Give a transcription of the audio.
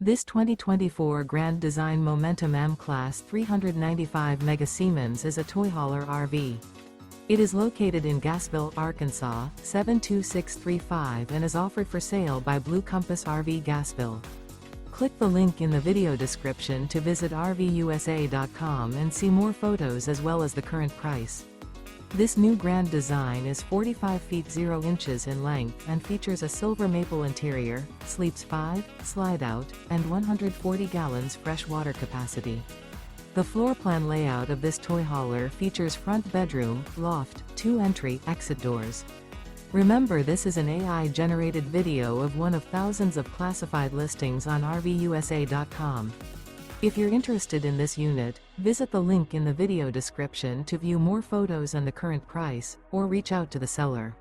This 2024 Grand Design Momentum M-Class 395 Mega Siemens is a toy hauler RV. It is located in Gassville, Arkansas, 72635 and is offered for sale by Blue Compass RV Gassville. Click the link in the video description to visit RVUSA.com and see more photos as well as the current price. This new grand design is 45 feet 0 inches in length and features a silver maple interior, sleeps 5, slide-out, and 140 gallons fresh water capacity. The floor plan layout of this toy hauler features front bedroom, loft, 2 entry/exit doors. Remember, this is an AI-generated video of one of thousands of classified listings on RVUSA.com. If you're interested in this unit, visit the link in the video description to view more photos and the current price, or reach out to the seller.